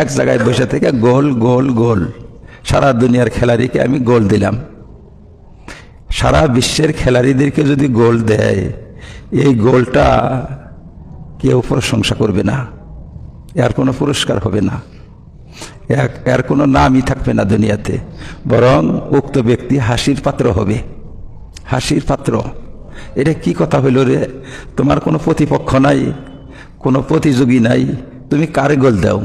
এক জায়গায় বসে থেকে গোল গোল গোল, সারা দুনিয়ার খেলাড়িকে আমি গোল দিলাম। সারা বিশ্বের খেলাড়িদেরকে যদি গোল দেয়, এই গোলটা কেউ প্রশংসা করবে না, এর কোনো পুরস্কার হবে না, এর কোনো নামই থাকবে না দুনিয়াতে, বরং উক্ত ব্যক্তি হাসির পাত্র হবে। হাসির পাত্র, এটা কি কথা হইল রে? তোমার কোনো প্রতিপক্ষ নাই, কোনো প্রতিযোগী নাই, তুমি কারে গোল দাও?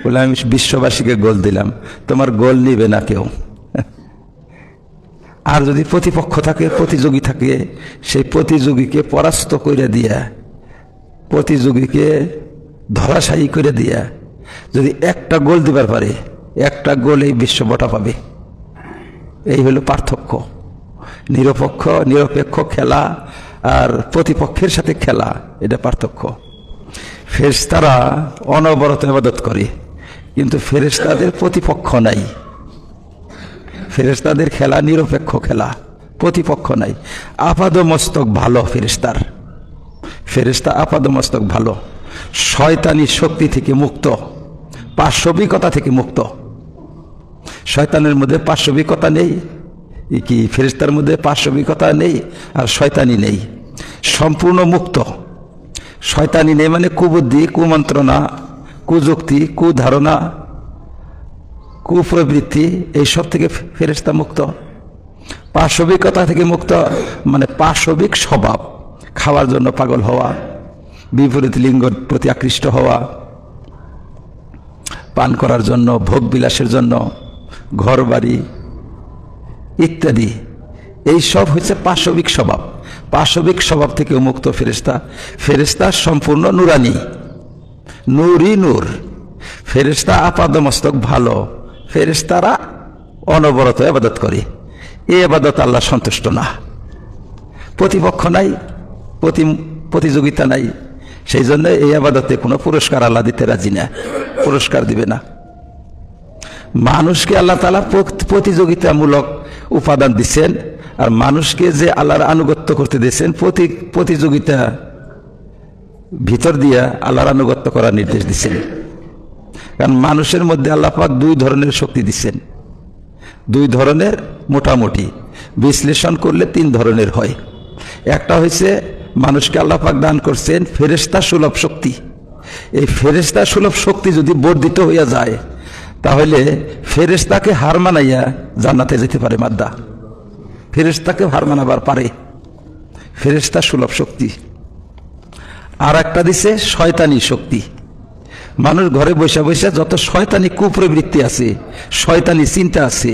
বলে আমি বিশ্ববাসীকে গোল দিলাম। তোমার গোল নিবে না কেউ। আর যদি প্রতিপক্ষ থাকে, প্রতিযোগী থাকে, সেই প্রতিযোগীকে পরাস্ত করে দিয়া, প্রতিযোগীকে ধরাশায়ী করে দিয়া যদি একটা গোল দিবার পারে, একটা গোল এই বিশ্ববটা পাবে। এই হলো পার্থক্য। নিরপেক্ষ খেলা আর প্রতিপক্ষের সাথে খেলা, এটা পার্থক্য। ফেরেশতারা অনবরত ইবাদত করে, কিন্তু ফেরেশতাদের প্রতিপক্ষ নাই। ফেরেশতাদের খেলা নিরপেক্ষ খেলা, প্রতিপক্ষ নাই। আপাদমস্তক ভালো ফেরেশতার, ফেরেশতা আপাদমস্তক ভালো, শয়তানি শক্তি থেকে মুক্ত, পাশবিকতা থেকে মুক্ত। শয়তানের মধ্যে পাশবিকতা নেই, কি ফেরেশতার মধ্যে পাশবিকতা নেই আর শয়তানি নেই, সম্পূর্ণ মুক্ত। শয়তানি নেই মানে কুবুদ্ধি, কুমন্ত্রণা, কুযুক্তি, কুধারণা, কুপ্রবৃত্তি, এইসব থেকে ফেরেশতা মুক্ত। পাশবিকতা থেকে মুক্ত মানে পাশবিক স্বভাব, খাওয়ার জন্য পাগল হওয়া, বিপরীত লিঙ্গের প্রতি আকৃষ্ট হওয়া, পান করার জন্য, ভোগ বিলাসের জন্য, ঘর বাড়ি ইত্যাদি, এই সব হচ্ছে পাশবিক স্বভাব। পাশবিক স্বভাব থেকে মুক্ত ফেরেশতা। ফেরেশতা সম্পূর্ণ নুরানি, নূরই নূর। ফেরেশতা আপাদমস্তক ভালো, ফেরেশতারা অনবরত ইবাদত করে। এই ইবাদত আল্লাহ সন্তুষ্ট না। প্রতিপক্ষ নাই, প্রতিযোগিতা নাই, সেই জন্য এই ইবাদতে কোনো পুরস্কার আল্লাহ দিতে রাজি না, পুরস্কার দিবে না। মানুষকে আল্লাহ তাআলা প্রতিযোগিতামূলক উপাদান দিচ্ছেন, আর মানুষকে যে আল্লাহর আনুগত্য করতে দিয়েছেন প্রতিযোগিতা ভিতর দিয়া আল্লাহর আনুগত্য করার নির্দেশ দিচ্ছেন। কারণ মানুষের মধ্যে আল্লাহ পাক দুই ধরনের শক্তি দিচ্ছেন, দুই ধরনের, মোটামুটি বিশ্লেষণ করলে তিন ধরনের হয়। একটা হয়েছে মানুষকে আল্লাহ পাক দান করছেন ফেরেশতা সুলভ শক্তি। এই ফেরেশতা সুলভ শক্তি যদি বর্ধিত হইয়া যায়, তাহলে ফেরেশতাকে হার মানাইয়া জান্নাতে যেতে পারে মাদ্দা। ফেরেশতাকে হার মানাবার পারে, ফেরেশতা সুলভ শক্তি। আর একটা দিছে শয়তানি শক্তি। মানুষ ঘরে বসে বসে যত শয়তানি কুপ্রবৃত্তি আছে, শয়তানি চিন্তা আছে,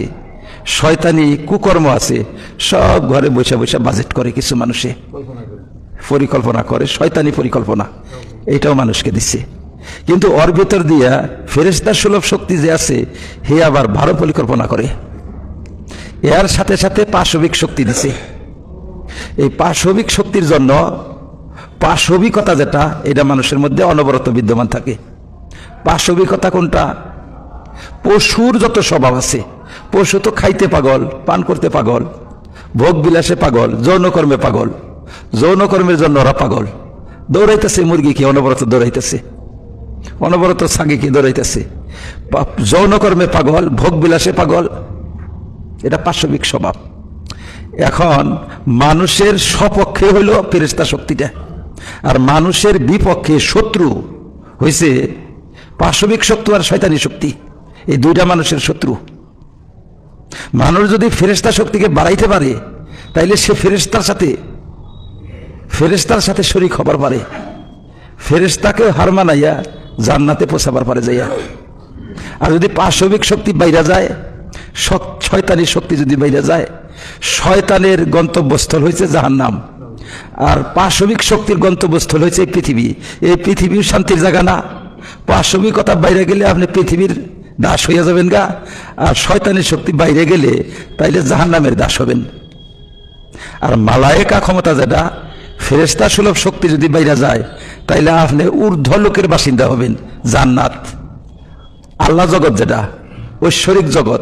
শয়তানি কুকর্ম আছে, সব ঘরে বসে বসে বাজেট করে, কিছু মানুষে পরিকল্পনা করে, শয়তানি পরিকল্পনা, এইটাও মানুষকে দিচ্ছে। কিন্তু ওর ভিতর দিয়া ফেরেশতার সুলভ শক্তি যে আছে, হে আবার ভালো পরিকল্পনা করে। এর সাথে সাথে পাশবিক শক্তি দিছে। এই পাশবিক শক্তির জন্য পাশবিকতা যেটা, এটা মানুষের মধ্যে অনবরত বিদ্যমান থাকে। পাশবিকতা কোনটা? পশুর যত স্বভাব আছে, পশু তো খাইতে পাগল, পান করতে পাগল, ভোগ বিলাসে পাগল, যৌনকর্মে পাগল, যৌনকর্মের জন্য ওরা পাগল, দৌড়াইতেছে মুরগিকে, অনবরত দৌড়াইতেছে, অনবরত ছাগিকে দৌড়াইতেছে, যৌনকর্মে পাগল, ভোগ বিলাসে পাগল, এটা পাশবিক স্বভাব। এখন মানুষের সপক্ষে হইল ফেরেশতা শক্তিটা, আর মানুষের বিপক্ষে শত্রু হয়েছে পাশবিক শক্তি আর শয়তানি শক্তি। এই দুইটা মানুষের শত্রু। মানুষ যদি ফেরেশতা শক্তিকে বাড়াইতে পারে, তাইলে সে ফেরেশতার সাথে শরীক হবার পারে, ফেরেশতাকে হার মানাইয়া জান্নাতে পৌঁছাবার পারে যাইয়া। আর যদি পাশবিক শক্তি বাইরে যায়, শয়তানি শক্তি যদি বাইরে যায়, শয়তানের গন্তব্যস্থল হয়েছে জাহান্নাম, আর পাশবিক শক্তির গন্তব্যস্থল হয়েছে এই পৃথিবী। এই পৃথিবীর শান্তির জায়গা না। পাশবিকতা বাইরে গেলে আপনি পৃথিবীর দাস হইয়া যাবেন গা, আর শয়তানের শক্তি বাইরে গেলে তাইলে জাহান্নামের দাস হবেন। আর মালায়েকা ক্ষমতা যেটা, ফেরেশতা সুলভ শক্তি যদি বাইরে যায়, তাইলে আপনি ঊর্ধ্ব লোকের বাসিন্দা হবেন, জান্নাত। আল্লাহ জগৎ যেটা, ঐশ্বরিক জগৎ,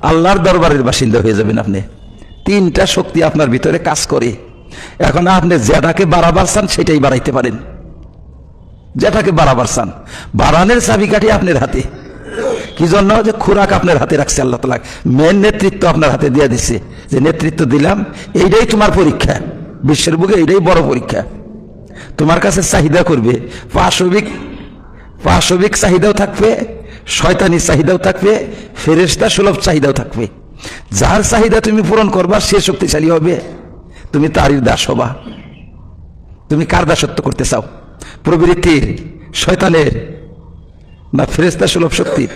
আল্লাহর দরবারের বাসিন্দা হয়ে যাবেন আপনি। তিনটা শক্তি আপনার ভিতরে কাজ করে। এখন আপনি যেটাকে বাড়াবার চান সেটাই বাড়াইতে পারেন। যেটাকে বাড়াবার চান, বাড়ানোর চাবিকাঠি আপনার হাতে। কি জন্য? যে খোরাক আপনার হাতে রাখছে আল্লাহ তাআলা, মেন নেতৃত্ব আপনার হাতে দিয়ে দিচ্ছে, যে নেতৃত্ব দিলাম, এইটাই তোমার পরীক্ষা, বিশ্বের বুকে এইটাই বড় পরীক্ষা। তোমার কাছে চাহিদা করবে, পাশবিক চাহিদাও থাকবে, শয়তানি চাহিদাও থাকবে, ফেরেশতা সুলভ চাহিদাও থাকবে। যার চাহিদা তুমি পূরণ করবা সে শক্তিশালী হবে, তুমি তারই দাস হবা। তুমি কার দাসত্ব করতে চাও? প্রবৃত্তির, শয়তানের, না ফেরেশতা সুলভ শক্তির?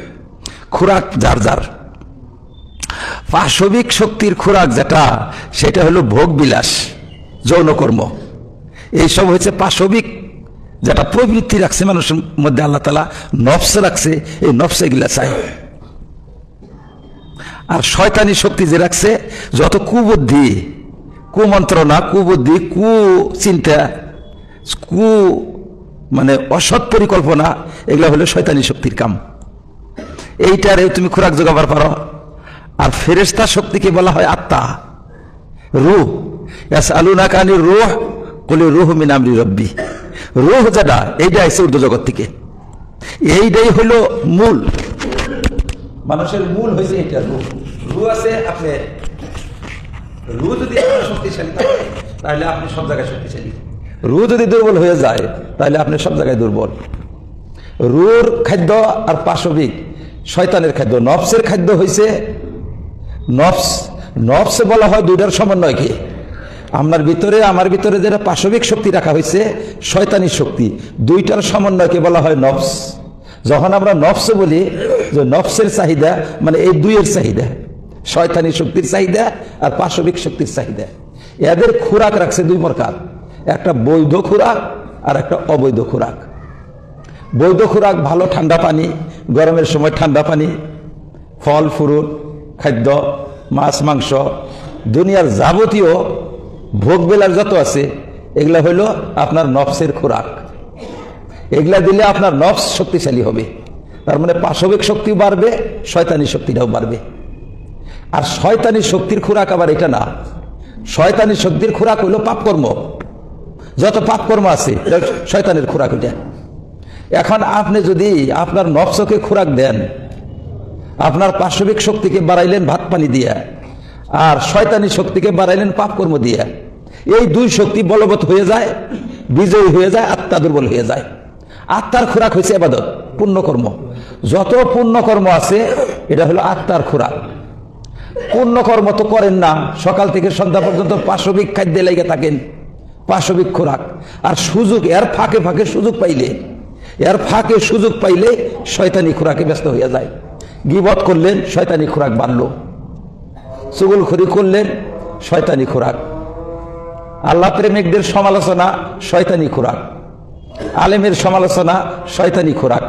খোরাক যার যার। পাশবিক শক্তির খোরাক যেটা, সেটা হলো ভোগ বিলাস, যৌনকর্ম। এইসব হচ্ছে পাশবিক, যেটা প্রবৃত্তি রাখছে মানুষের মধ্যে, আল্লাহ তাআলা নফস রাখছে, এই নফসে এগুলা চাই। আর শয়তানি শক্তি যে রাখছে, যত কুবুদ্ধি, কুমন্ত্রণা, কুবুদ্ধি, কুচিন্তা, মানে অসৎ পরিকল্পনা, এগুলা হলো শয়তানি শক্তির কাম। এইটারে তুমি খোরাক জোগাবার পারো। আর ফেরেশতা শক্তিকে বলা হয় আত্মা, রূহ। ইয়াসআলুনাকা আনির রূহ কুল রূহু মিন আমরি রাব্বি। রূহ যেটা, এইটা আছে উর্দু জগৎ থেকে। এইটাই হলো মূল, মানুষের মূল হয়েছে এইটা। রূহ আছে আপনার, রূহ যদি আপনার শক্তিশালী থাকে তাহলে আপনি সব জায়গায় শক্তিশালী। রূহ যদি দুর্বল হয়ে যায় তাহলে আপনি সব জায়গায় দুর্বল। রূহর খাদ্য আর পাশবিক শয়তানের খাদ্য, নফসের খাদ্য হয়েছে নফস। নফসে বলা হয় দুইটার সমন্বয়কে। আমার ভিতরে যেটা পাশবিক শক্তি রাখা হয়েছে, শয়তানি শক্তি, দুইটার সমন্বয়কে বলা হয় নফস। যখন আমরা নফস বলি, যে নফসের চাহিদা মানে এই দুইয়ের চাহিদা, শয়তানি শক্তির চাহিদা আর পাশবিক শক্তির চাহিদা, এদের খোরাক রাখছে দুই প্রকার, একটা বৈধ খোরাক আর একটা অবৈধ খোরাক। বৈধ খোরাক ভালো ঠান্ডা পানি, গরমের সময় ঠান্ডা পানি, ফল ফ্রুট, খাদ্য, মাছ মাংস, দুনিয়ার যাবতীয় ভোগ বেলার যত আছে, এগুলা হইল আপনার নফসের খোরাক। এগুলা দিলে আপনার নফস শক্তিশালী হবে, তার মানে পাশবিক শক্তিও বাড়বে, শয়তানি শক্তিটাও বাড়বে। আর শয়তানি শক্তির খোরাক আবার এটা না, শয়তানি শক্তির খোরাক হইল পাপকর্ম, যত পাপকর্ম আছে শয়তানের খোরাক ওইটা। এখন আপনি যদি আপনার নফসকে খোরাক দেন, আপনার পাশবিক শক্তিকে বাড়াইলেন ভাত পানি দিয়া, আর শয়তানি শক্তিকে বাড়াইলেন পাপকর্ম দিয়া, এই দুই শক্তি বলবৎ হয়ে যায়, বিজয়ী হয়ে যায়, আত্মা দুর্বল হয়ে যায়। আত্মার খোরাক হয়েছে ইবাদত, পুণ্যকর্ম। যত পুণ্যকর্ম আছে এটা হলো আত্মার খোরাক। পুণ্যকর্ম তো করেন না, সকাল থেকে সন্ধ্যা পর্যন্ত পাশবিক খাদ্যে লেগে থাকেন, পাশবিক খোরাক। আর সুযোগ, এর ফাঁকে ফাঁকে সুযোগ পাইলে শয়তানি খোরাকে ব্যস্ত হয়ে যায়। গীবত করলেন, শয়তানি খোরাক বাড়লো। চুগলখড়ি করলেন, শয়তানি খোরাক। আল্লাহ প্রেমিকদের সমালোচনা, শয়তানি খোরাক। আলেমের সমালোচনা, শয়তানি খোরাক।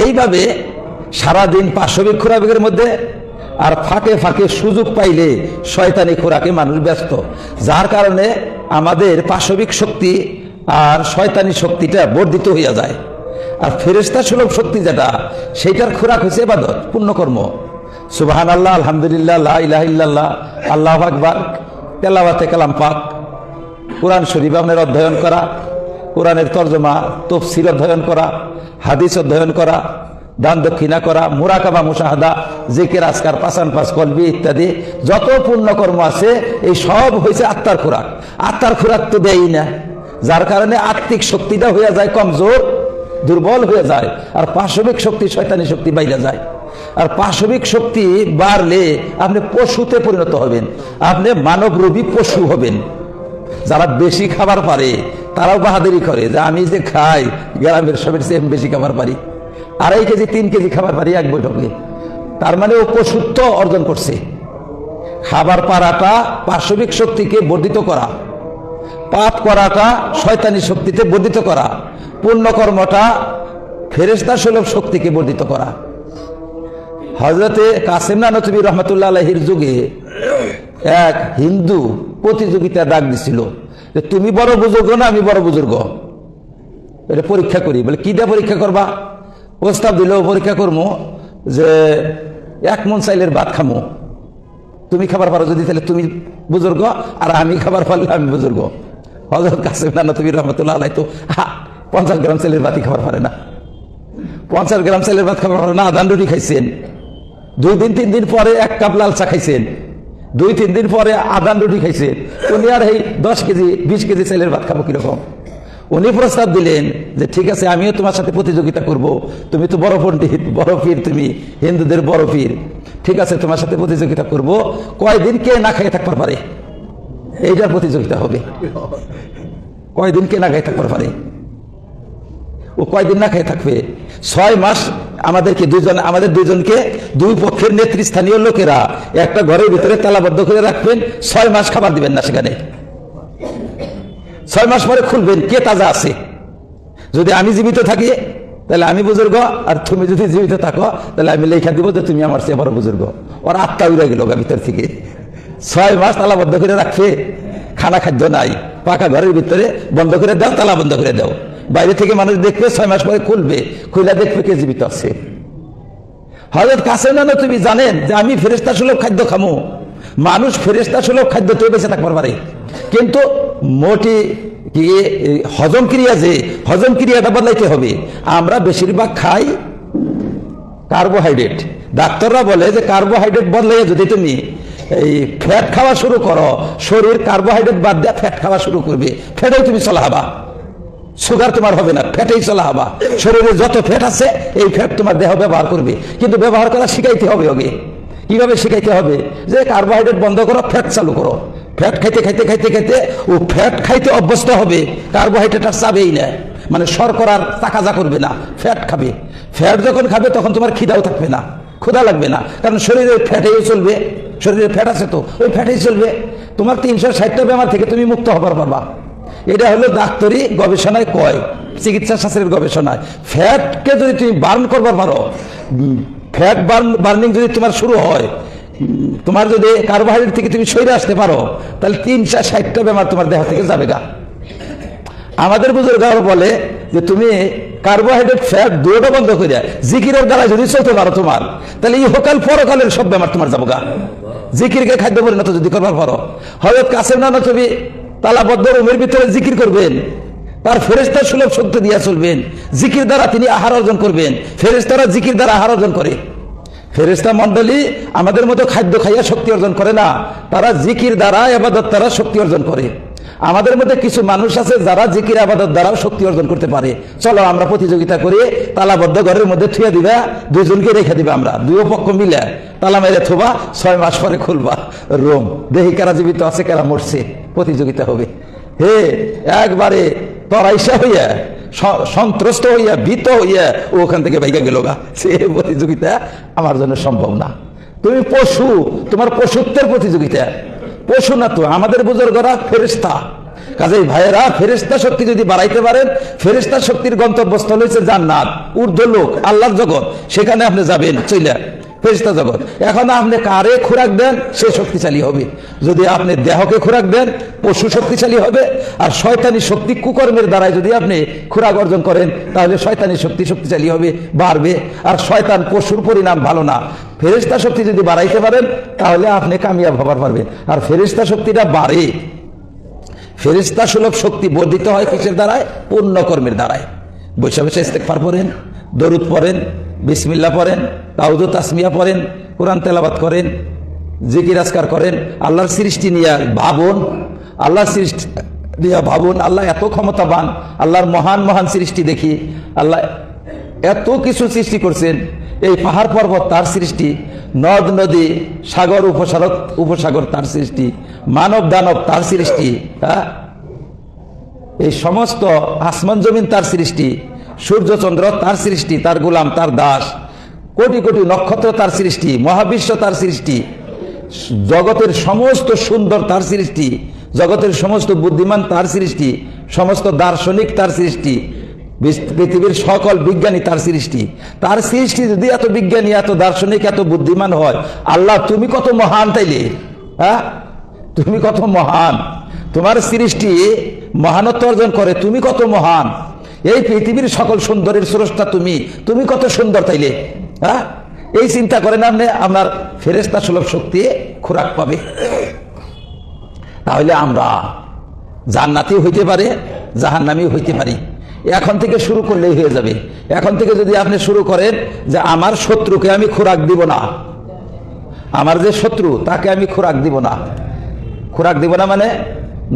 এইভাবে সারাদিন পাশবিক খোরাকের মধ্যে, আর ফাঁকে ফাঁকে সুযোগ পাইলে শয়তানি খোরাকে মানুষ ব্যস্ত, যার কারণে আমাদের পাশবিক শক্তি আর শয়তানি শক্তিটা বর্ধিত হইয়া যায়। আর ফেরেশতা সুলভ শক্তি যেটা, সেইটার খোরাক হয়েছে ইবাদত, পুণ্যকর্ম। সুবহানাল্লাহ, আলহামদুলিল্লাহ, লা ইলাহা ইল্লাল্লাহ, আল্লাহু আকবার, তেলাওয়াতে কালাম পাক, কোরআন শরীফ আপনার অধ্যয়ন করা, কোরআনের তরজমা তাফসীর অধ্যয়ন করা, হাদিস অধ্যয়ন করা, দান দক্ষিণা করা, মুরাকাবা মুশাহাদা, জিকির আজকার, পাসান পাস কলবি ইত্যাদি যত পুণ্যকর্ম আছে, এই সব হয়েছে আত্মার খোরাক। আত্মার খোরাক তো দেয়ই না, যার কারণে আত্মিক শক্তিটা হয়ে যায় কমজোর, দুর্বল হয়ে যায়। আর পাশবিক শক্তি, শয়তানি শক্তি বাইরে যায়। আর পাশবিক শক্তি বাড়লে আপনি পশুতে পরিণত হবেন, আপনি মানবরূপী পশু হবেন। যারা বেশি খাবার পারে তারাও বাহাদুরি করে, যে আমি যে খাই গ্রামের সবের চেয়ে বেশি খাবার পারি, 2.5 কেজি 3 কেজি খাবার পারি এক বৈঠকে। তার মানে ও পশুত্ব অর্জন করছে। খাবার পারাটা পাশবিক শক্তিকে বর্ধিত করা, পাপ করাটা শয়তানি শক্তিতে বর্ধিত করা, পুণ্যকর্মটা ফেরেশতা সুলভ শক্তিকে বর্ধিত করা। হযরতে কাসেম নানতুবি রহমতুল্লাহ আলাইহির যুগে এক হিন্দু প্রতিযোগিতা ডাক দিছিল, যে তুমি বড় বুজুর্গ না আমি বড় বুজুর্গ, এটা পরীক্ষা করি। বলে কি দিয়ে পরীক্ষা করবা? প্রস্তাব দিল, পরীক্ষা করবো যে 1 মণ চাইলের ভাত খামো, তুমি খাবার পারো যদি তাহলে তুমি বুজুর্গ, আর আমি খাবার পারলে আমি বুজুর্গ। হযরত কাসেম নানতুবি রহমতুল্লাহ আলাইহি তো 50 গ্রাম চালের ভাতই খাবার পারে না, 50 গ্রাম চালের ভাত খাবার পারে না। আদান রুটি খাইছেন, 2 দিন 3 দিন পরে 1 কাপ লাল চা খাইছেন, 2-3 দিন পরে আদান রুটি খাইছেন। উনি আর এই 10 কেজি 20 কেজি চালের ভাত খাবো কিরকম? উনি প্রস্তাব দিলেন যে ঠিক আছে, আমিও তোমার সাথে প্রতিযোগিতা করব, তুমি তো বড় পণ্ডিত, বড় পীর, তুমি হিন্দুদের বড় পীর, ঠিক আছে তোমার সাথে প্রতিযোগিতা করব, কয়দিন কে না খেয়ে থাকতে পারে এইটার প্রতিযোগিতা হবে। কয়দিন কে না খেয়ে থাকতে পারে, ও কয়দিন না খেয়ে থাকবে? 6 মাস আমাদেরকে আমাদের দুজনকে 2 পক্ষের নেতৃস্থানীয় লোকেরা একটা ঘরের ভিতরে তালাবদ্ধ করে রাখবেন, 6 মাস খাবার দিবেন না সেখানে। 6 মাস পরে খুলবেন কে তাজা আছে। যদি আমি জীবিত থাকি তাহলে আমি বুজুর্গ, আর তুমি যদি জীবিত থাকো তাহলে আমি লেখা দিব যে তুমি আমার চেয়ে বড় বুজুর্গ। ওর আত্মা উড়ে গেল ভিতর থেকে। 6 মাস তালাবদ্ধ করে রাখবে, খানা খাদ্য নাই, পাকা ঘরের ভিতরে বন্ধ করে দাও, তালা বন্ধ করে দাও, বাইরে থেকে মানুষ দেখবে, 6 মাস পরে খুলবে, খুলে দেখবে কে জীবিত আছে। হযরত কাসেম নানতুবি জানেন যে আমি ফেরেশতা সুলভ খাদ্য খামু, মানুষ ফেরেশতা সুলভ খাদ্য তো বেঁচে থাকতে পারে, কিন্তু মোটি কি হজম ক্রিয়া, যে হজম ক্রিয়াটা বদলাইতে হবে। আমরা বেশিরভাগ খাই কার্বোহাইড্রেট। ডাক্তাররা বলে যে কার্বোহাইড্রেট বদলাইয়া যদি তুমি এই ফ্যাট খাওয়া শুরু করো, শরীর কার্বোহাইড্রেট বাদ দিয়ে ফ্যাট খাওয়া শুরু করবে, ফ্যাটেই তুমি চলা হবা, সুগার তোমার হবে না, ফ্যাটেই চলা হবা। শরীরে যত ফ্যাট আছে এই ফ্যাট তোমার দেহ ব্যবহার করবে, কিন্তু ব্যবহার করা শিখাইতে হবে। কিভাবে শিখাইতে হবে? যে কার্বোহাইড্রেট বন্ধ করো, ফ্যাট চালু করো। ফ্যাট খাইতে খাইতে খাইতে খাইতে ও ফ্যাট খাইতে অভ্যস্ত হবে, কার্বোহাইড্রেট আর চাবেই না, মানে শর্করার তাকাজা করবে না, ফ্যাট খাবে। ফ্যাট যখন খাবে তখন তোমার খিদাও থাকবে না, ক্ষুধা লাগবে না, কারণ শরীরে ফ্যাটেই চলবে, শরীরে ফ্যাট আছে তো ওই ফ্যাটেই চলবে। তোমার 360টা বেমার থেকে তুমি মুক্ত হবার পারবা। এটা হলো ডাক্তারি গবেষণায় কয়, চিকিৎসা শাস্ত্রের গবেষণায়। ফ্যাটকে যদি তুমি বার্ন করবার পারো, ফ্যাট বার্নিং যদি তোমার শুরু হয়, তোমার যদি কার্বোহাইড্রেট থেকে তুমি সরে আসতে পারো, তাহলে 360টা বেমার তোমার দেহ থেকে যাবে গা। আমাদের বুজুর্গরা বলে যে তুমি কার্বোহাইড্রেট ফ্যাট দুটো বন্ধ করে জিকিরের দ্বারা যদি চলতে পারো তোমার, তাহলে ইহকাল পরকালের সব বেমার তোমার যাবো গা। জিকিরকে খাদ্য পরিণত যদি করবার পারো। হযরত কাসেম নানতুবি তালাবদ্ধ রুমের ভিতরে জিকির করবেন, তার ফেরেশতা সুলভ শক্তি দিয়া চলবেন, জিকির দ্বারা তিনি আহার অর্জন করবেন। ফেরেশতারা জিকির দ্বারা আহার অর্জন করে। ফেরেশতা মন্ডলী আমাদের মতো খাদ্য খাইয়া শক্তি অর্জন করে না, তারা জিকির দ্বারা ইবাদত দ্বারা শক্তি অর্জন করে। আমাদের মধ্যে কিছু মানুষ আছে যারা জিকির ইবাদত দ্বারাও শক্তি অর্জন করতে পারে। চলো আমরা প্রতিযোগিতা করি, তালাবদ্ধ ঘরের মধ্যে থুয়ে দিবা, দুজনকে রেখে দিবা, আমরা 2 পক্ষ মিলে তালা মেরে থোবা, 6 মাস পরে খুলবা রোম, দেহি কারা জীবিত আছে কারা মরছে, প্রতিযোগিতা হবে। হে একবারে তরাইসা হইয়া, সন্ত্রস্ত হইয়া, ভীত হইয়া ওখান থেকে বাইকা গেল গা। সে প্রতিযোগিতা আমার জন্য সম্ভব না। তুমি পশু, তোমার পশুত্বের প্রতিযোগিতা। পশু না তো, আমাদের বুজুর্গরা ফেরেশতা। কাজেই ভাইয়েরা, ফেরেশতা শক্তি যদি বাড়াইতে পারেন, ফেরেশতা শক্তির গন্তব্যস্থল হচ্ছে জান্নাত, ঊর্ধ্বলোক, আল্লাহর জগৎ, সেখানে আপনি যাবেন চইলা, ফেরেশতা জগৎ। এখন আপনি কারে খোরাক দেন সে শক্তিশালী হবে। যদি আপনি দেহকে খোরাক দেন, পশু শক্তিশালী হবে। আর শয়তানি শক্তি কুকর্মের দ্বারাই যদি আপনি খোরাক অর্জন করেন, তাহলে শয়তানি শক্তি শক্তিশালী হবে, বাড়বে। আর শয়তান পশুর পরিণাম ভালো না। ফেরেশতা শক্তি যদি বাড়াইতে পারেন তাহলে আপনি কামিয়াব হবার পারবেন। আর ফেরেশতা শক্তিটা বাড়ে, ফেরেশতা সুলভ শক্তি বর্ধিত হয় কিসের দ্বারায়? পুণ্য কর্মের দ্বারায়। বৈশা বৈশা ইস্তেগফার পড়েন, দরুদ পড়েন, বিসমিল্লাহ পড়েন, তাওদু তাসমিয়া পড়েন, কোরআন তেলাওয়াত করেন, জিকির আজকার করেন, আল্লাহর সৃষ্টি নিয়ে ভাবুন, আল্লাহর সৃষ্টি নিয়ে ভাবুন। আল্লাহ এত ক্ষমতাবান, আল্লাহর মহান মহান সৃষ্টি দেখি। আল্লাহ এত কিছু সৃষ্টি করছেন, এই পাহাড় পর্বত তার সৃষ্টি, নদ নদী, সাগর উপসাগর তার সৃষ্টি, মানব দানব তার সৃষ্টি, হ্যাঁ, এই সমস্ত আসমান জমিন তার সৃষ্টি, সূর্য চন্দ্র তার সৃষ্টি, তার গোলাম, তার দাস, কোটি কোটি নক্ষত্র তার সৃষ্টি, মহাবিশ্ব তার সৃষ্টি, জগতের সমস্ত সুন্দর তার সৃষ্টি, জগতের সমস্ত বুদ্ধিমান তার সৃষ্টি, সমস্ত দার্শনিক তার সৃষ্টি, পৃথিবীর সকল বিজ্ঞানী তার সৃষ্টি। তার সৃষ্টি যদি এত বিজ্ঞানী, এত দার্শনিক, এত বুদ্ধিমান হয়, আল্লাহ তুমি কত মহান তাইলে, হ্যাঁ, তুমি কত মহান, তোমার সৃষ্টি মহানত্ব অর্জন করে, তুমি কত মহান, এই পৃথিবীর সকল সুন্দরের স্রষ্টা তুমি, তুমি কত সুন্দর তাইলে, হ্যাঁ, এই চিন্তা করেন আপনি, আপনার ফেরেশতা সুলভ শক্তি খোরাক পাবে। তাহলে আমরা জান্নাতি হইতে পারে, জাহান্নামী হইতে পারি। এখন থেকে শুরু করলেই হয়ে যাবে। এখন থেকে যদি আপনি শুরু করেন যে আমার শত্রুকে আমি খোরাক দিব না, আমার যে শত্রু তাকে আমি খোরাক দিব না। খোরাক দিব না মানে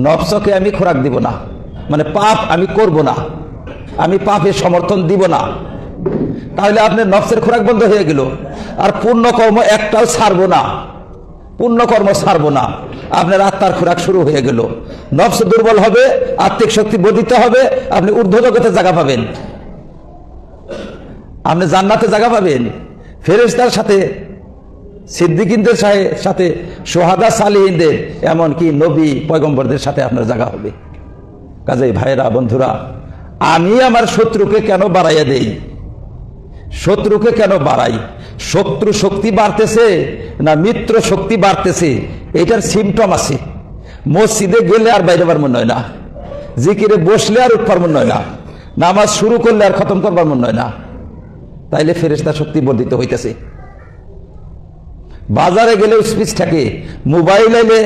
নফসকে আমি খোরাক দিব না, মানে পাপ আমি করব না, আমি পাপে সমর্থন দিব না। তাহলে আপনার নফসের খোরাক বন্ধ হয়ে গেল। আর পুণ্যকর্ম একটাও ছাড়বো না, পুণ্যকর্ম ছাড়বো না, আপনার আত্মার খোরাক শুরু হয়ে গেল। নফস দুর্বল হবে, আত্মিক শক্তি বর্ধিত হবে, আপনি ঊর্ধ্ব জগতে জায়গা পাবেন, আপনি জান্নাতে জায়গা পাবেন, ফেরেশতার সাথে, সিদ্দিকিনদের সাথে, সোহাদা সালিহিনদের, এমনকি নবী পয়গম্বরদের সাথে আপনার জায়গা হবে। কাজেই ভাইরা বন্ধুরা, আমি আমার শত্রুকে কেন বাড়াইয়া দেই, শত্রুকে কেন বাড়াই? শত্রু শক্তি বাড়তেছে না মিত্র শক্তি বাড়তেছে, এটার সিমটম আছে। মসজিদে গেলে আর বাইরে বার মনে হয় না, জিকিরে বসলে আর উঠবার মনে হয় না, নামাজ শুরু করলে আর খতম করবার মনে হয় না। তাইলে ফেরেশতা শক্তি বর্ধিত হইতেছে। বাজারে গেলে স্পিচ থাকে, মোবাইল আইলে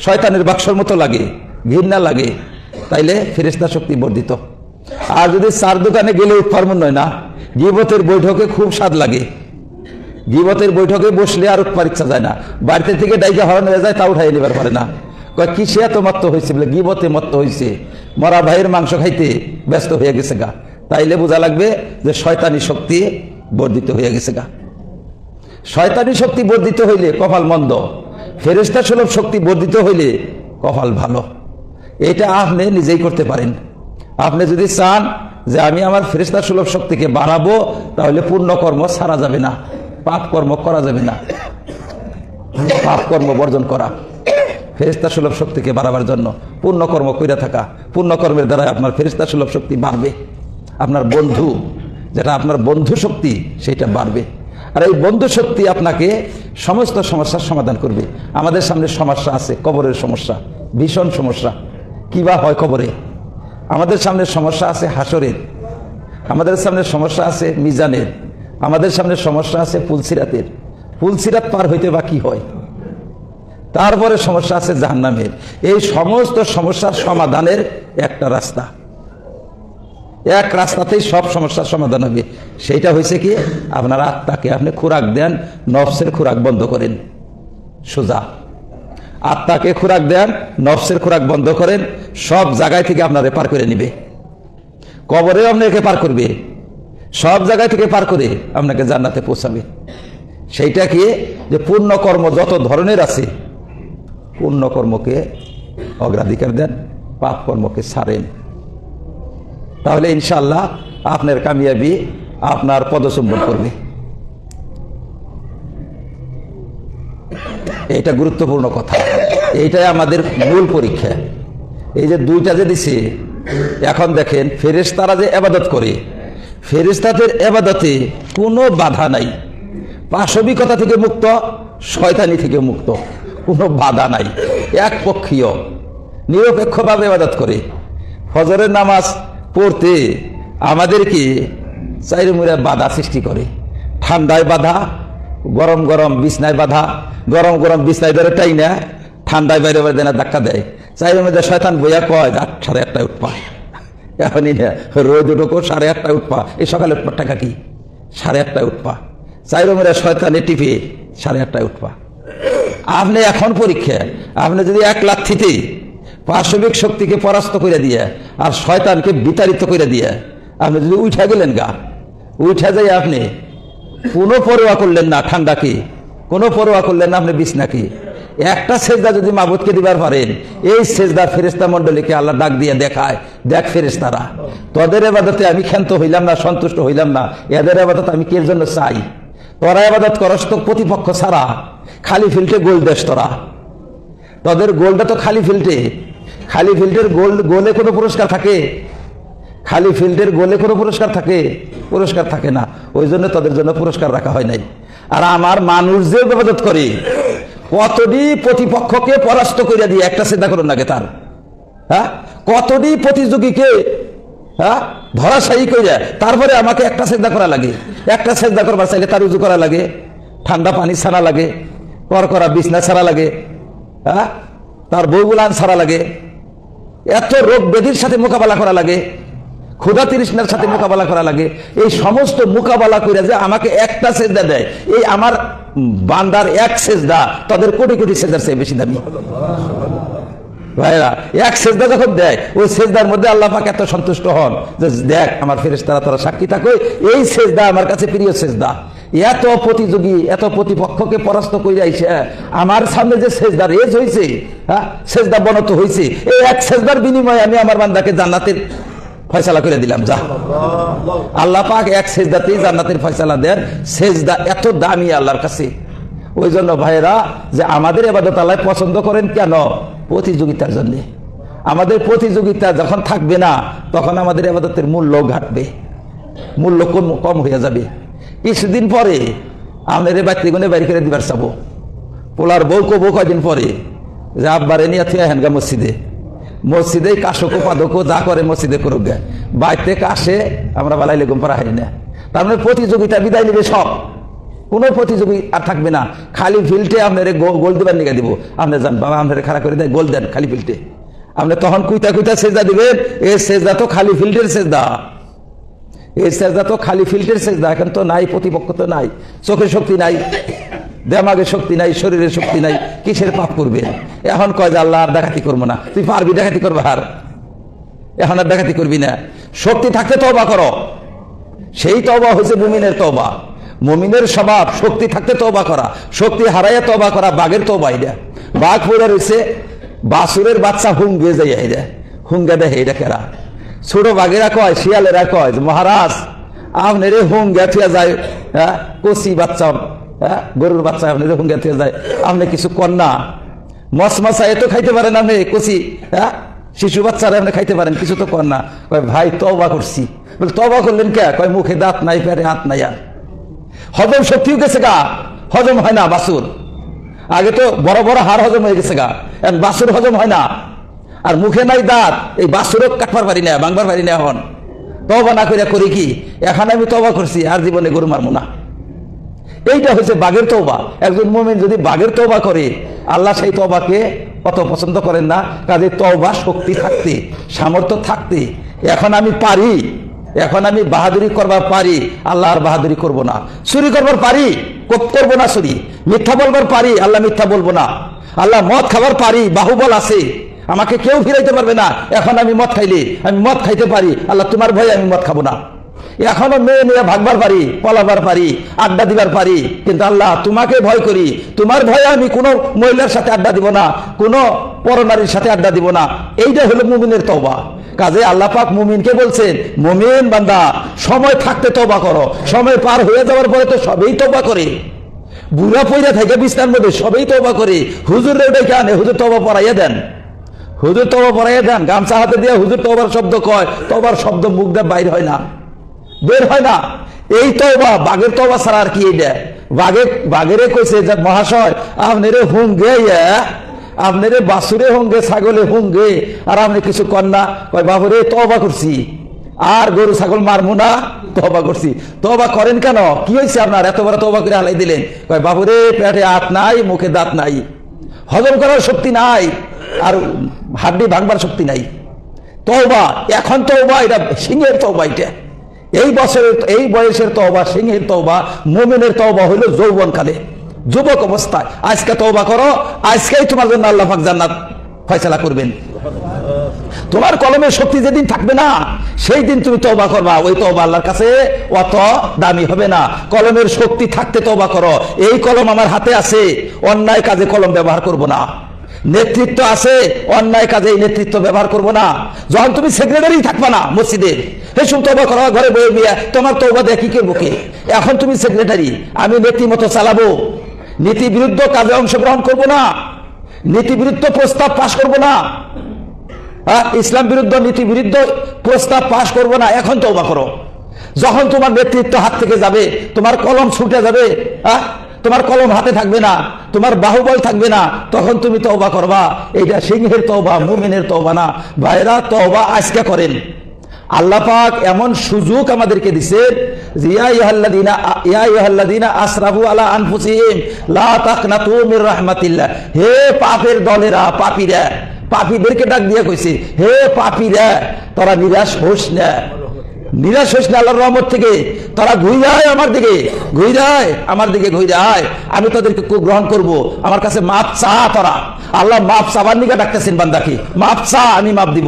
শয়তানের বাক্সর মতো লাগে, ঘৃণা লাগে, তাইলে ফেরেশতা শক্তি বর্ধিত। আর যদি চার দোকানে গেলে উঠবার মনে হয় না, গীবতের বৈঠকে খুব স্বাদ লাগে, গীবতের বৈঠকে বসলে আর উঠবার ইচ্ছা যায় না, বাড়িতে থেকে ডাইকা হরণ হয়ে যায়, তা উঠাই নিবার পারে না। কয় কিসে এত মত্ত হয়েছে? বলে গীবতে মত্ত হয়েছে, মরা ভাইয়ের মাংস খাইতে ব্যস্ত হয়ে গেছে গা। তাইলে বোঝা লাগবে যে শয়তানি শক্তি বর্ধিত হয়ে গেছে গা। শয়তানি শক্তি বর্ধিত হইলে কপাল মন্দ, ফেরেশতা সুলভ শক্তি বর্ধিত হইলে কপাল ভালো। এটা আপনি নিজেই করতে পারেন। আপনি যদি চান যে আমি আমার ফেরেশতা সুলভ শক্তিকে বাড়াবো, তাহলে পুণ্যকর্ম ছাড়া যাবে না, পাপ কর্ম করা যাবে না। পাপ কর্ম বর্জন করা, ফেরেশতা সুলভ শক্তিকে বাড়াবার জন্য পুণ্যকর্ম কইরা থাকা, পুণ্যকর্মের দ্বারা আপনার ফেরেশতা সুলভ শক্তি বাড়বে। আপনার বন্ধু, যেটা আপনার বন্ধু শক্তি, সেটা বাড়বে। আর এই বন্ধু শক্তি আপনাকে সমস্ত সমস্যার সমাধান করবে। আমাদের সামনে সমস্যা আছে, কবরের সমস্যা, ভীষণ সমস্যা। কিবা হয় কবরে? আমাদের সামনে সমস্যা আছে হাসরের, আমাদের সামনে সমস্যা আছে মিজানের, আমাদের সামনে সমস্যা আছে পুলসিরাতের। পুলসিরাত পার হইতে বা কি হয়? তারপরে সমস্যা আছে জাহান্নামের। এই সমস্ত সমস্যার সমাধানের একটা রাস্তা, এক রাস্তাতেই সব সমস্যার সমাধান হবে। সেইটা হয়েছে কি? আপনার আত্মাকে আপনি খোরাক দেন, নফসের খোরাক বন্ধ করেন। সোজা আত্মাকে খোরাক দেন, নফসের খোরাক বন্ধ করেন, সব জায়গায় থেকে আপনারে পার করে নিবে। কবরেও আপনাকে পার করবে, সব জায়গায় থেকে পার করে আপনাকে জান্নাতে পৌঁছাবে। সেইটা কি? যে পুণ্যকর্ম যত ধরনের আছে, পুণ্যকর্মকে অগ্রাধিকার দেন, পাপ কর্মকে ছাড়েন। তাহলে ইনশাআল্লাহ আপনার কামিয়াবি আপনার পদচুম্বন করবে। এটা গুরুত্বপূর্ণ কথা, এইটাই আমাদের মূল পরীক্ষা। এই যে দুইটা যে দিছে, এখন দেখেন ফেরেশতারা যে ইবাদত করে, ফেরেশতাদের ইবাদতে কোনো বাধা নাই, পাশবিকতা থেকে মুক্ত, শয়তানি থেকে মুক্ত, কোনো বাধা নাই, একপক্ষীয় নিরপেক্ষভাবে ইবাদত করে। ফজরের নামাজ পড়তে আমাদেরকে চাইরমুরা বাধা সৃষ্টি করে, ঠান্ডায় বাধা, গরম গরম বিছনায় বাধা, গরম গরম বিছনায় ধরে টাই না, ঠান্ডায় বাইরে বাইরে দেনা ধাক্কা দেয়। চাইরমুরা শয়তান বইয়া কয় 8:30 উঠপা, এখনই না রোদ উঠোকো 8:30 উঠপা, এই সকালে উঠপা টাকা কি 8:30 উঠপা, চাইরমুরা শয়তানে টিপে 8:30 উঠপা। আপনি এখন পরীক্ষা, আপনি যদি 1 লাথিতে পাশবিক শক্তিকে পরাস্ত করে দিয়ে আর শয়তানকে বিতাড়িত করে দিয়ে আপনি যদি উঠা গেলেন গা, উঠা যাই আপনি কোনো পরোয়া করলেন না ঠান্ডাকে, কোনো পরোয়া করলেন না আপনি বিছনাকে, একটা সেজদা যদি মাবুদকে দিবার পারেন, এই সেজদা ফেরেশতা মণ্ডলীকে আল্লাহ ডাক দিয়ে দেখায়, দেখ ফেরেশতারা, তোদের ইবাদতে আমি ক্ষান্ত হইলাম না, সন্তুষ্ট হইলাম না, এদের ইবাদত আমি কে জন্য চাই? তোরা ইবাদত করস তো প্রতিপক্ষ ছাড়া, খালি ফিল্টে গোল দেশ তোরা, তোদের গোলটা তো খালি ফিল্টে, খালি ফিল্ডের গোলে কোনো পুরস্কার থাকে? খালি ফিল্ডের গোলে কোনো পুরস্কার থাকে? পুরস্কার থাকে না, ওই জন্য তাদের জন্য পুরস্কার রাখা হয় নাই। আর আমার মানুষ যে ইবাদত করে, কতটি প্রতিপক্ষকে পরাস্ত করে দিয়ে একটা সিজদা করুন লাগে তার, হ্যাঁ, কতটি প্রতিযোগীকে ধরাশায়ী করে, তারপরে আমাকে একটা সিজদা করা লাগে। একটা সিজদা করবার চাইলে তার উজু করা লাগে, ঠান্ডা পানি ছাড়া লাগে, করা বিছনা ছাড়া লাগে, হ্যাঁ, তার বউগুলান ছাড়া লাগে, এত রোগ ব্যাধির সাথে মোকাবেলা করা লাগে, ক্ষুধা তৃষ্ণার সাথে মোকাবেলা করা লাগে। এই সমস্ত মোকাবেলা করে যে আমাকে একটা সেজদা দেয়, এই আমার বান্দার এক সেজদা তাদের কোটি কোটি সেজদার চেয়ে বেশি দামি। ভাইরা, এক সেজদা যখন দেয়, ওই সেজদার মধ্যে আল্লাহ পাক এত সন্তুষ্ট হন যে দেখ আমার ফেরেশতারা তোরা সাক্ষী থাকো, এই সেজদা আমার কাছে প্রিয় সেজদা। এত প্রতিযোগী, এত প্রতিপক্ষকে পরাস্ত করে আইছে, আমার সামনে যে সেজদা রেজ হয়েছে, হ্যাঁ সেজদা বনত হয়েছে, এই এক সেজদার বিনিময়ে আমি আমার বান্দাকে জান্নাতের ফয়সালা করে দিলাম। যা আল্লাহ পাক এক সেজদাতেই জান্নাতের ফয়সালা দেন। সেজদা এত দামি আল্লাহর কাছে। ওই জন্য ভাইরা, যে আমাদের ইবাদত আল্লাহ পছন্দ করেন কেন? প্রতিযোগিতার জন্য। আমাদের প্রতিযোগিতা যখন থাকবে না, তখন আমাদের ইবাদতের মূল্য ঘাটবে, মূল্য কম হয়ে যাবে। কিছুদিন পরে আমাদের বাড়িতে গুনে বাড়ি করে দিবার চাবো, পোলার বউ কবো কয়দিন পরে যে আব্বারে নিয়ে থিয়া হেনগা মসজিদে, মসজিদে কাশকো পাদকো যা করে মসজিদে করুক গে, বাড়িতে কাশে আমরা বালাইলে ঘুম পারা হয় না। তার মানে প্রতিযোগিতা বিদায় নিবে সব, কোনো প্রতিযোগী আর থাকবে না। খালি ফিল্ডে আপনার গোল দিবার নিয়ে দিব, আপনি যান বাবা আপনার খাড়া করে দেয়, গোল দেন খালি ফিল্ডে। আপনি তখন কুইতা কুইতা সেজদা দিবেন, এই সেজদা তো খালি ফিল্ডের সেজদা, এই সেজদা তো খালি ফিল্ডের সেজদা। এখন তো নাই, প্রতিপক্ষ তো নাই, চোখের শক্তি নাই, দেমাগের শক্তি নাই, শরীরের শক্তি নাই, কিসের পাপ করবে? এখন কয় যে আল্লাহ আর ডাকাতি করবো না। তুই পারবি ডাকাতি করবো? আর এখন আর ডাকাতি করবি না। শক্তি থাকতে তওবা করো, সেই তওবা হয়েছে মুমিনের তওবা। মুমিনের স্বভাব শক্তি থাকতে তওবা করা, শক্তি হারাইয়া তওবা করা বাঘের তওবা। এটা বাঘ পড়ে রয়েছে, বাছুরের বাচ্চা হুঙ্গে যাই, এটা হুঙ্গা দেয়, এটা কেরা? ছোট বাঘেরা কয়, শিয়ালেরা কয় মহারাজ আপনারে হুঙ্গা থুয়া যায়, হ্যাঁ কচি বাচ্চা, হ্যাঁ গরুর বাচ্চা আপনাদের হুঙ্গা থুয়া যায়, আপনি কিছু কন্যা মশমশা এত খাইতে পারেন, আপনি কচি হ্যাঁ শিশু বাচ্চারা আপনি খাইতে পারেন, কিছু তো কন্যা। কয় ভাই তওবা করছি। বলে তওবা করলেন কে? কয় মুখে দাঁত নাই, পেটে হাত নাই, আর হজম শক্তিও গেছে গা, হজম হয় না বাছুর। আগে তো বড় বড় হাড় হজম হয়ে গেছে গা, এখন বাছুর হজম হয় না। আর মুখে নাই দাঁত, এই বাছুরও কাটবার পারি না, ভাঙবার পারি না। এখন তওবা না করে করি কি? এখন আমি তওবা করছি, আর জীবনে গরু মারবো না। এইটা হচ্ছে বাঘের তওবা। একজন মুমিন যদি বাঘের তওবা করে, আল্লাহ সেই তওবাকে কত পছন্দ করেন না। কাজে তওবা শক্তি থাকতে, সামর্থ্য থাকতে, এখন আমি পারি, এখন আমি বাহাদুরি করবার পারি, আল্লাহ আর বাহাদুরি করব না। চুরি করবার পারি, করবো না চুরি। মিথ্যা বলবার পারি, আল্লাহ মিথ্যা বলবো না। আল্লাহ মদ খাবার পারি, বাহুবল আছে, আমাকে কেউ ফিরাইতে পারবে না। এখন আমি মদ খাইলে, আমি মদ খাইতে পারি, আল্লাহ তোমার ভয়ে আমি মদ খাবো না। এখনো মেয়ে নিয়ে ভাগবার পারি, পলাবার পারি, আড্ডা দিবার পারি, কিন্তু আল্লাহ তোমাকে ভয় করি, তোমার ভয়ে আমি কোনো মহিলার সাথে আড্ডা দিব না, কোনো পরনারীর সাথে আড্ডা দিব না। এইটা হলো মুমিনের তওবা। কাজে আল্লাহ পাক মুমিনকে বলছেন, মুমিন বান্দা সময় থাকতে তওবা করো, সময় পার হয়ে যাওয়ার পরে তো সবেই তওবা করে। বুড়া পইরা থেকে বিছনার মধ্যে সবেই তওবা করে। হুজুর রেডে আনে, হুজুর তওবা পড়াইয়া দেন, হুজুর তওবা পড়াইয়া দেন, গামছা হাতে দিয়ে হুজুর তওবার শব্দ কয়, তওবার শব্দ মুখ দিয়ে বাইর হয় না, বের হয় না। এই তওবা বাঘের তওবা ছাড়া আর কি? এটা বাঘেরে কইছে যে মহাশয় আপনারে হুঙ্গে, আপনারে বাছুরে হুঙ্গে, ছাগলে হুঙ্গে, আর আপনি কিছু কর না। কয় বাবুরে তওবা করছি, আর গরু ছাগল মারমু না, তওবা করছি। তওবা করেন কেন? কি হয়েছে আপনার? এত বড় তওবা করে হালাই দিলেন। কয় বাবুরে পেটে হাত নাই, মুখে দাঁত নাই, হজম করার শক্তি নাই, আর হাড্ডি ভাঙবার শক্তি নাই। তওবা এখন তওবা, এটা সিংহের তওবা। এটা এই বছরের, এই বয়সের তওবা সিংহের তওবা। মুমিনের তওবা হইল যৌবনকালে, যুবক অবস্থায়। আজকে তওবা করো, আজকেই তোমার জন্য আল্লাহ পাক জান্নাত ফয়সালা করবেন। তোমার কলমের শক্তি যেদিন থাকবে না, সেই দিন তুমি তওবা করবা, ওই তওবা আল্লাহর কাছে অত দামি হবে না। কলমের শক্তি থাকতে তওবা করো। এই কলম আমার হাতে আছে, অন্যায় কাজে কলম ব্যবহার করব না। নেতৃত্ব আছে, অন্যায় কাজে এই নেতৃত্ব ব্যবহার করব না। যখন তুমি সেক্রেটারি থাকবা না মসজিদের, হে শুন তওবা করো, ঘরে বয়ে বিয়া, তোমার তওবা দেখি কে বুকে। এখন তুমি সেক্রেটারি, আমি নীতি মতো চালাবো, নীতি বিরুদ্ধ কাজে অংশগ্রহণ করব না, নীতি বিরুদ্ধ প্রস্তাব পাশ করব না, ইসলাম বিরুদ্ধ নীতি বিরুদ্ধ প্রস্তাব পাশ করব না। এখন তওবা করো। যখন তোমার নেতৃত্ব হাত থেকে যাবে, তোমার কলম ছুটে যাবে, তোমার কলম হাতে থাকবে না, তোমার বাহুবল থাকবে না, তখন তুমি তওবা করবা। এটা সিংহের তওবা, মুমিনের তওবা না। ভাইরা, তওবা আজকে করেন। আল্লাহ পাক এমন সুযোগ আমাদেরকে দিয়েছেন, ইয়া আইয়ুহাল্লাযীনা আসরাফু আলা আনফুসিহিম লা তাকনাতু মির রাহমাতিল্লাহ। হে পাপের দলেরা, পাপীরা, পাপীদেরকে ডাক দিয়ে কইছে, হে পাপীরা, তোরা নিরাশ হোস না, নিরাশ হোস না আল্লাহর রহমত থেকে। তোরা ঘুরায় আমার দিকে, ঘুরায় আমার দিকে, ঘুরায়, আমি তোদেরকে গ্রহণ করব। আমার কাছে মাপ চা। তোরা আল্লাহ মাপ চাবার নিকা ডাকতেছেন বান্দাকে, মাপ চা, আমি মাপ দিব।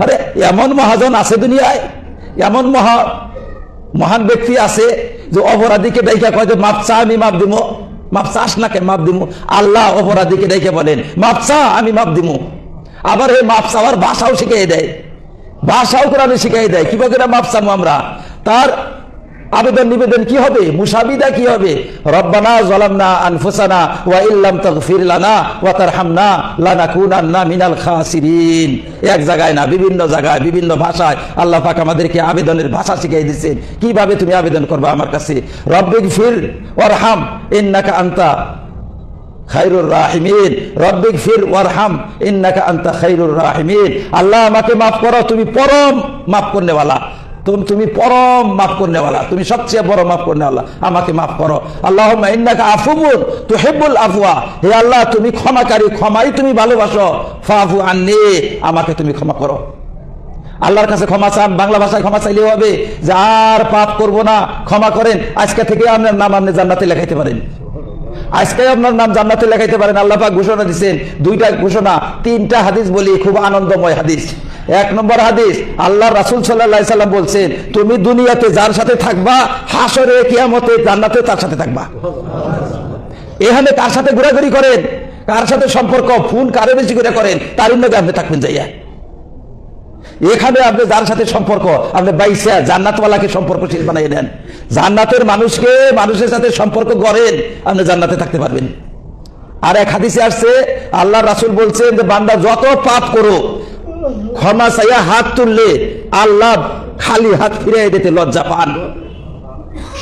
আরে এমন মহাজন আছে দুনিয়ায়, এমন মহান ব্যক্তি আছে যে অপরাধীকে ডাইকা কয় যে মাপ চা, আমি মাপ দিব। মাপ চাস না কে? মাপ দিব। আল্লাহ অপরাধীকে ডাইকা বলেন মাপ চা, আমি মাপ দিব। আবার এই মাপ চাওয়ার ভাষাও শিখিয়ে দেয়, ভাষাও কোরআনে শিখাই দেয় কিভাবে মাপ চাবো আমরা। তার আবেদন নিবেদন কি হবে, মুসাবিদা কি হবে? রব্বানা যালামনা আনফুসানা ওয়া ইল্লাম তাগফির লানা ওয়া তারহামনা লানাকুনান্না মিনাল খাসিরিন। এক জায়গায় না, বিভিন্ন জায়গায় বিভিন্ন ভাষায় আল্লাহ পাক আমাদেরকে আবেদনের ভাষা শিখিয়ে দিয়েছেন। কিভাবে তুমি আবেদন করবে আমার কাছে? রব্বিগফির ওয়ারহাম ইন্নাকা আনতা খায়রুর রাহিমিন, রব্বিগফির ওয়ারহাম ইন্নাকা আনতা খায়রুর রাহিমিন। আল্লাহ আমাকে মাফ করো, তুমি পরম মাফ করনেওয়ালা, তুমি পরম মাফ করনেওয়ালা, তুমি সবচেয়ে বড় মাফ করনেওয়ালা, আমাকে মাফ করো। আল্লাহুম্মা ইন্নাকা আফুবুন তুহিব্বুল আফওয়া, হে আল্লাহ তুমি ক্ষমাকারী, ক্ষমাই তুমি ভালোবাসো। ফাফু আন্নি, আমাকে তুমি ক্ষমা করো। আল্লাহর কাছে ক্ষমা চান, বাংলা ভাষায় ক্ষমা চাইলেও হবে যে আর পাপ করব না, ক্ষমা করেন। আজকে থেকে আপনার নাম আপনি জান্নাতে লেখাইতে পারেন, আজকে আপনার নাম জান্নাতে লেখাইতে পারেন। আল্লাহ পাক ঘোষণা দিচ্ছেন, দুইটা ঘোষণা, তিনটা হাদিস বলি, খুব আনন্দময় হাদিস। এক নম্বর হাদিস, আল্লাহ রাসূল সাল্লাল্লাহু আলাইহি সাল্লাম বলছেন, তুমি দুনিয়াতে যার সাথে থাকবা, হাসরে কিয়ামতে জান্নাতে তার সাথে থাকবা। এখানে কার সাথে ঘোরাঘুরি করেন, কার সাথে সম্পর্ক, ফোন কারে বেশি করে করেন, তার উন্নতি আপনি থাকবেন যাইয়া। এখানে আপনি যার সাথে সম্পর্ক, আপনি বাইসা জান্নাতওয়ালাকে সম্পর্কশীল বানাই দেন, জান্নাতের মানুষকে মানুষের সাথে সম্পর্ক গড়েন, আপনি জান্নাতে থাকতে পারবেন। আর এক হাদিসে আসছে, আল্লাহ রাসূল বলছেন যে বান্দা যত পাপ করো, ক্ষমা চাইয়া হাত তুললে আল্লাহ খালি হাত ফিরিয়ে দিতে লজ্জা পান,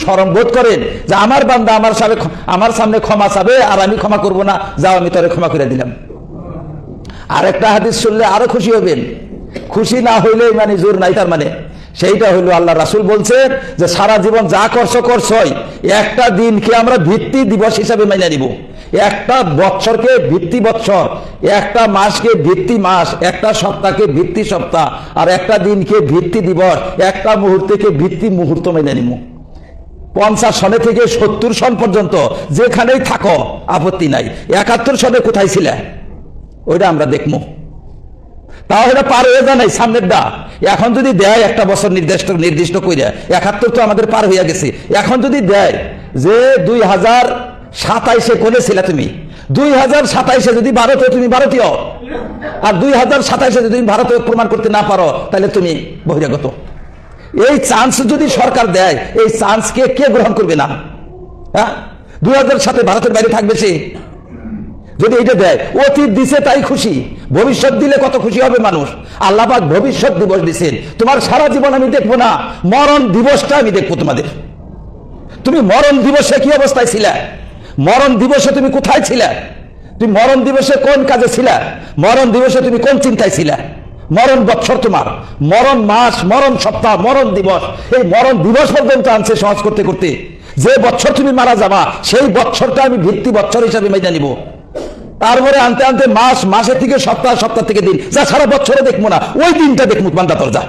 শরম বোধ করেন যে আমার বান্দা আমার সামনে ক্ষমা চাবে আর আমি ক্ষমা করব না, যাও আমি তোরে ক্ষমা করে দিলাম। আর একটা হাদিস শুনলে আরো খুশি হবেন, খুশি না হইলে মানে জোর নাই, তার মানে সেইটা হইলো আল্লাহ রাসূল বলছেন যে সারা জীবন যা করছই, একটা দিনকে আমরা ভিত্তি দিবস হিসাবে মাইনা নিব। একটা বৎসরকে ভিত্তি বৎসর, একটা মাসকে ভিত্তি মাস, একটা সপ্তাহকে ভিত্তি সপ্তাহ, আর একটা দিনকে ভিত্তি দিবস, একটা মুহূর্তকে ভিত্তি মুহূর্ত মেনে নিব। 50 সনে থেকে 70 সন পর্যন্ত যেখানেই থাকো আপত্তি নাই। 71 সনে কোথায় ছিলে ওইটা আমরা দেখবো, তাহলে পার হয়ে যায় নাই সামনেরটা। এখন যদি দেয় একটা বছর নির্দিষ্ট করে, 71 তো আমাদের পার হইয়া গেছে। এখন যদি দেয় যে 2027-এ কোনে ছিল তুমি, 2027-এ যদি ভারতে তুমি ভারতীয়, আর 2027-এ যদি তুমি ভারতীয় প্রমাণ করতে না পারো, তাহলে তুমি বহিরাগত। এই চান্স যদি সরকার দেয়, এই চান্সকে কে গ্রহণ করবে না? হ্যাঁ, 2007-এ ভারতের বাইরে থাকবে সে যদি এটা দেয়। অতীত দিছে তাই খুশি, ভবিষ্যৎ দিলে কত খুশি হবে মানুষ। আল্লাহ পাক ভবিষ্যৎ দিবস দিচ্ছেন, তোমার সারা জীবন আমি দেখবো না, মরণ দিবসটা আমি দেখবো তোমাদের। তুমি মরণ দিবসে কি অবস্থায় ছিলে, মরণ দিবসে তুমি কোথায় ছিলে, তুমি মরণ দিবসে কোন কাজে ছিলে, মরণ দিবসে তুমি কোন চিন্তায় ছিলে। মরণ বৎসর তোমার, মরণ মাস, মরণ সপ্তাহ, মরণ দিবস, এই মরণ দিবস পর্যন্ত আনছে সহজ করতে করতে। যে বৎসর তুমি মারা যাবা, সেই বৎসরটা আমি ভিত্তি বৎসর হিসাবে মেনে নিব। তারপরে আনতে আনতে মাস, মাসের থেকে সপ্তাহ, সপ্তাহ থেকে দিন, যা সারা বছরে দেখবো না, ওই দিনটা দেখবো বান্দা তোর যা।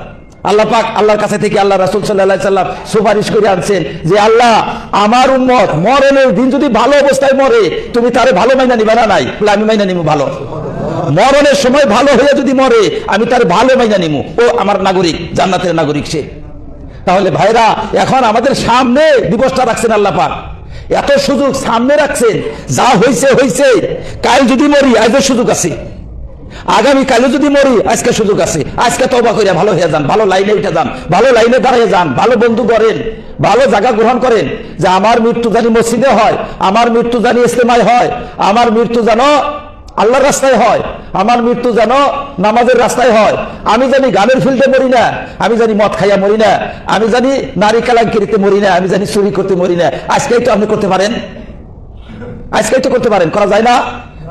আল্লাহ পাক আল্লাহর কাছে থেকে আল্লাহ রাসূল সাল্লাল্লাহু আলাইহি সাল্লাম সুপারিশ করে আনছেন যে আল্লাহ আমার উম্মত মরণের দিন যদি ভালো অবস্থায় মরে, তুমি তারে ভালো মাইনা নিবা না? নাই, আমি মাইনা নিব ভালো। মরণের সময় ভালো হয়ে যদি মরে, আমি তার ভালো মাইনা নিব, ও আমার নাগরিক, জান্নাতের নাগরিক সে। তাহলে ভাইরা, এখন আমাদের সামনে দিবসটা রাখছেন আল্লাহ পাক, এত সুযোগ সামনে রাখছেন, যা হয়েছে হয়েছে। কাল যদি মরি, আজও সুযোগ আছে, আগামী কালে যদি মরি, আজকে সুযোগ আছে। আজকে তওবা কইরা ভালো হয়ে যান, ভালো লাইনে উঠে যান, ভালো লাইনে দাঁড়িয়ে যান, ভালো বন্ধু করেন, ভালো জায়গা গ্রহণ করেন, যে আমার মৃত্যু জানি মসজিদে হয়, আমার মৃত্যু জানি ইস্তেমায় হয়, আমার মৃত্যু যেন আল্লাহর রাস্তায় হয়, আমার মৃত্যু যেন নামাজের রাস্তায় হয়। আমি জানি গানের ফিল্ডে মরি না, আমি জানি মদ খাইয়া মরি না, আমি জানি নারী কালাঙ্কিরিতে মরি না, আমি জানি চুরি করতে মরি না। আজকেই তো আপনি করতে পারেন, আজকেই তো করতে পারেন, করা যায় না?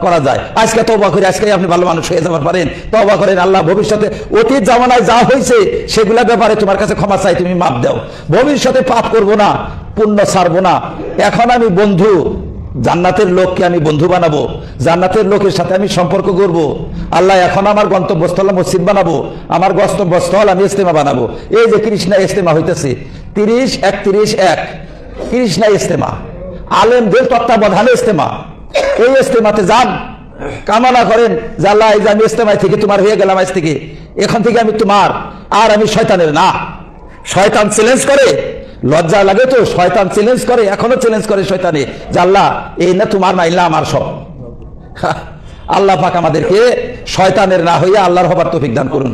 করা যায়। আজকে তওবা করে আজকে আপনি ভালো মানুষ হয়ে যাবার পারেন। তওবা করেন, আল্লাহ ভবিষ্যতে অতীত জামানায় যা হয়েছে সেগুলা ব্যাপারে তোমার কাছে ক্ষমা চাই, তুমি মাপ দাও। ভবিষ্যতে পাপ করব না, পুণ্য ছাড়বো না। এখন আমি বন্ধু জান্নাতের লোককে আমি বন্ধু বানাবো, জান্নাতের লোকের সাথে আমি সম্পর্ক করব। আল্লাহ এখন আমার গন্তব্যস্থল মসজিদ বানাবো, আমার গন্তব্যস্থল আমি ইজতেমা বানাবো। এই যে কৃষ্ণা ইজতেমা হইতেছে 30-31-1 কৃষ্ণা ইজতেমা, আলেমদের তত্ত্বাবধানে ইজতেমা। এই ইজতেমাতে যান, কামনা করেন যে আল্লাহ এই যে আমি ইজতেমায় থেকে তোমার হয়ে গেলাম, আজ থেকে এখন থেকে আমি তোমার, আর আমি শয়তানের না। শয়তান চ্যালেঞ্জ করে, লজ্জা লাগে তো, শয়তান চ্যালেঞ্জ করে, এখনো চ্যালেঞ্জ করে শয়তানে যে আল্লাহ এই না তোমার, নাইলা আমার সব। আল্লাহ পাক আমাদেরকে শয়তানের না হইয়া আল্লাহর হবার তৌফিক দান করুন।